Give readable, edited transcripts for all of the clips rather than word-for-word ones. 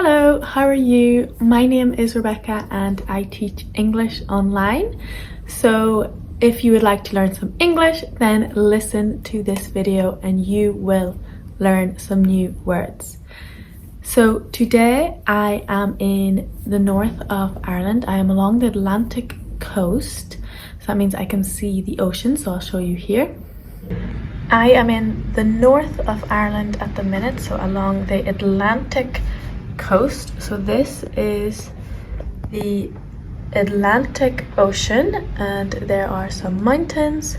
Hello, how are you? My name is Rebecca and I teach English online. So if you would like to learn some English, then listen to this video and you will learn some new words. So today I am in the north of Ireland. I am along the Atlantic coast. So that means I can see the ocean, so I'll show you here. I am in the north of Ireland at the minute, so along the Atlantic coast. So this is the Atlantic Ocean and there are some mountains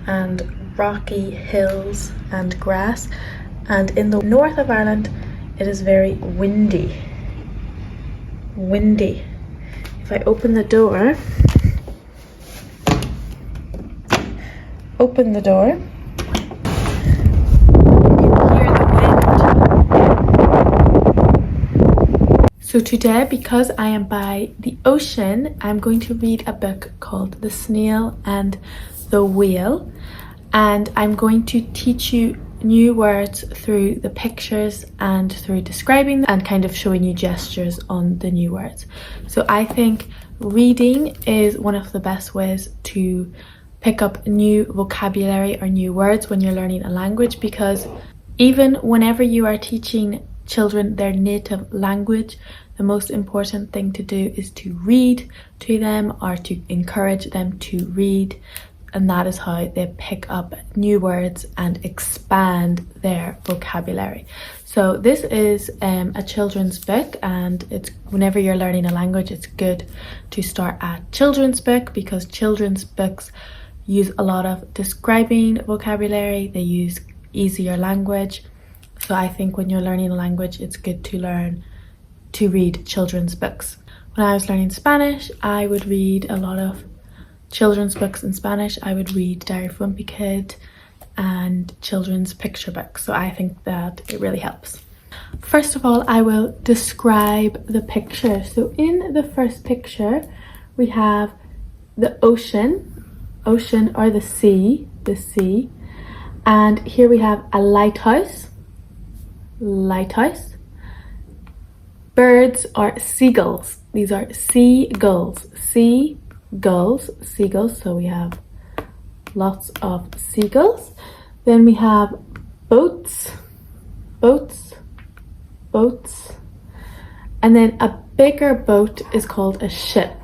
and rocky hills and grass, and in the north of Ireland it is very windy. If I open the door, so today, because I am by the ocean, I'm going to read a book called The Snail and the Whale, and I'm going to teach you new words through the pictures and through describing them and kind of showing you gestures on the new words. So I think reading is one of the best ways to pick up new vocabulary or new words when you're learning a language, because even whenever you are teaching children their native language, the most important thing to do is to read to them or to encourage them to read, and that is how they pick up new words and expand their vocabulary. So this is a children's book, and it's whenever you're learning a language, it's good to start a children's book because children's books use a lot of describing vocabulary, they use easier language. So I think when you're learning a language, it's good to learn to read children's books. When I was learning Spanish, I would read a lot of children's books in Spanish. I would read Diary of a Wimpy Kid and children's picture books. So I think that it really helps. First of all, I will describe the picture. So in the first picture, we have the ocean or the sea. And here we have a lighthouse. Birds are seagulls. These are seagulls. So we have lots of seagulls. Then we have boats. And then a bigger boat is called a ship.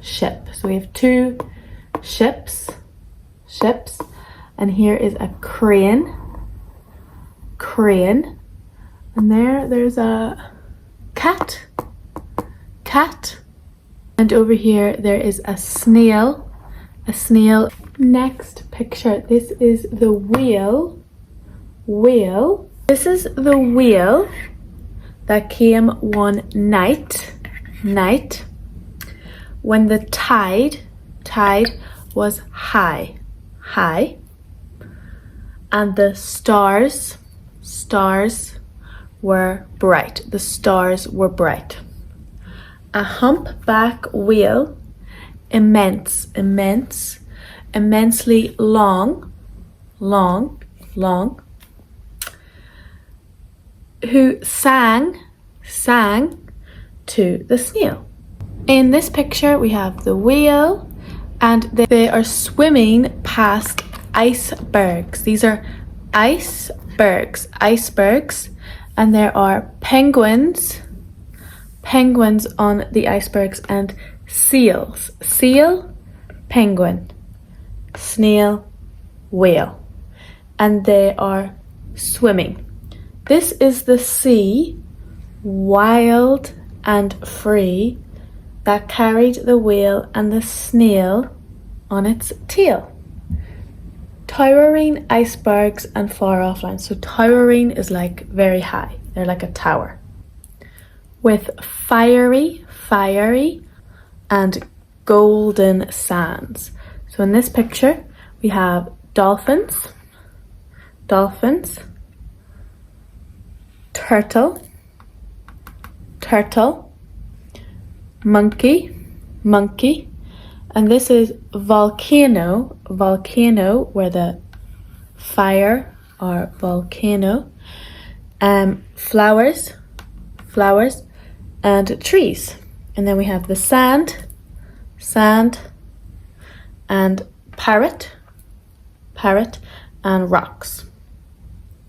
So we have two ships. And here is a crane. And there's a cat. And over here there is a snail. Next picture, this is the whale. This is the whale that came one night when the tide was high, and the stars were bright. A humpback whale, immensely long, who sang to the snail. In this picture, we have the whale, and they are swimming past icebergs. These are icebergs, and there are penguins on the icebergs, and seals. Seal, penguin, snail, whale, and they are swimming. This is the sea, wild and free, that carried the whale and the snail on its tail. Towering icebergs and far off lands. So towering is like very high. They're like a tower. With fiery and golden sands. So in this picture, we have dolphins, turtle, monkey, and this is volcano, where the fire or volcano, flowers, flowers, and trees. And then we have the sand, and parrot, and rocks.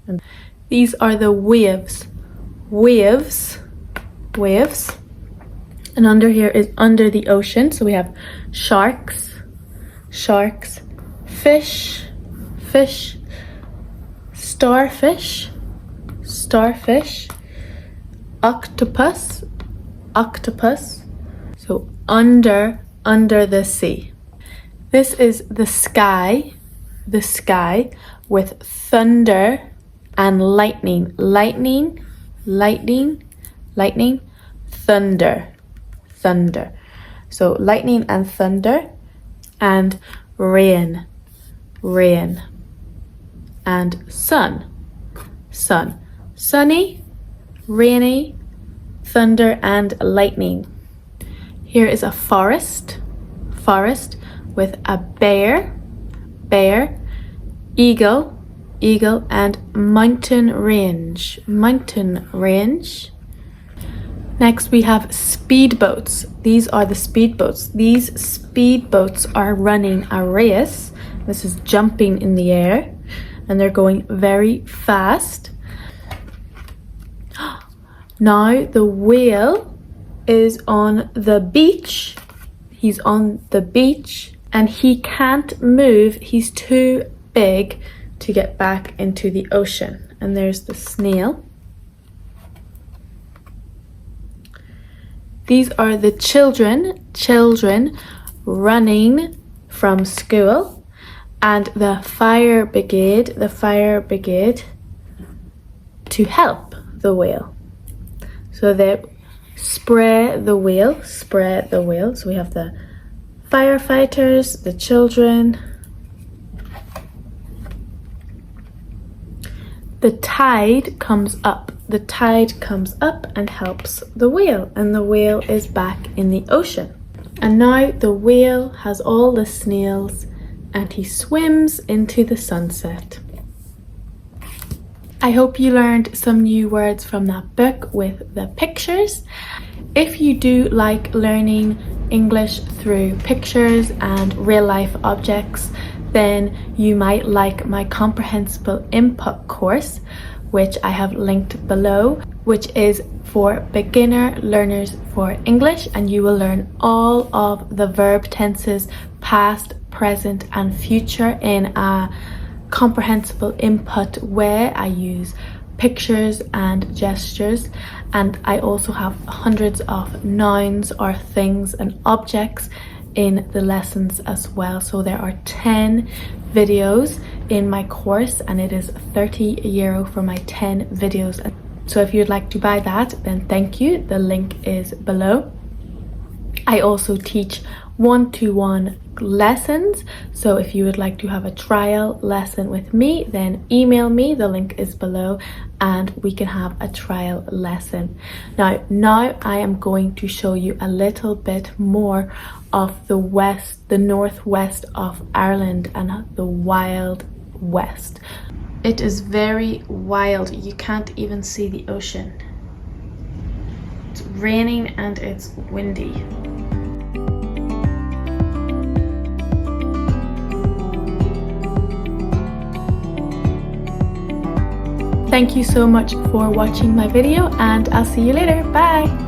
And these are the waves. And under here is under the ocean. So we have sharks, fish, starfish, octopus. So under the sea. This is the sky with thunder and lightning, thunder. So lightning and thunder, and rain, and sun, sunny, rainy, thunder and lightning. Here is a forest with a bear, eagle, and mountain range. Next we have speedboats. These are the speedboats. These speedboats are running a race. This is jumping in the air, and they're going very fast. Now the whale is on the beach. He's on the beach and he can't move. He's too big to get back into the ocean. And there's the snail. These are the children running from school, and the fire brigade to help the whale. So they spray the whale. So we have the firefighters, the children. The tide comes up and helps the whale, and the whale is back in the ocean. And now the whale has all the snails and he swims into the sunset. I hope you learned some new words from that book with the pictures. If you do like learning English through pictures and real life objects, then you might like my Comprehensible Input course, which I have linked below, which is for beginner learners for English, and you will learn all of the verb tenses, past, present and future in a comprehensible input way. I use pictures and gestures, and I also have hundreds of nouns or things and objects in the lessons as well. So there are 10 videos in my course, and it is €30 for my 10 videos. So if you'd like to buy that, then thank you. The link is below. I also teach one-to-one lessons, so if you would like to have a trial lesson with me, then email me, the link is below, and we can have a trial lesson. Now I am going to show you a little bit more of the northwest of Ireland and the Wild West. It is very wild. You can't even see the ocean. It's raining and it's windy. Thank you so much for watching my video, and I'll see you later. Bye!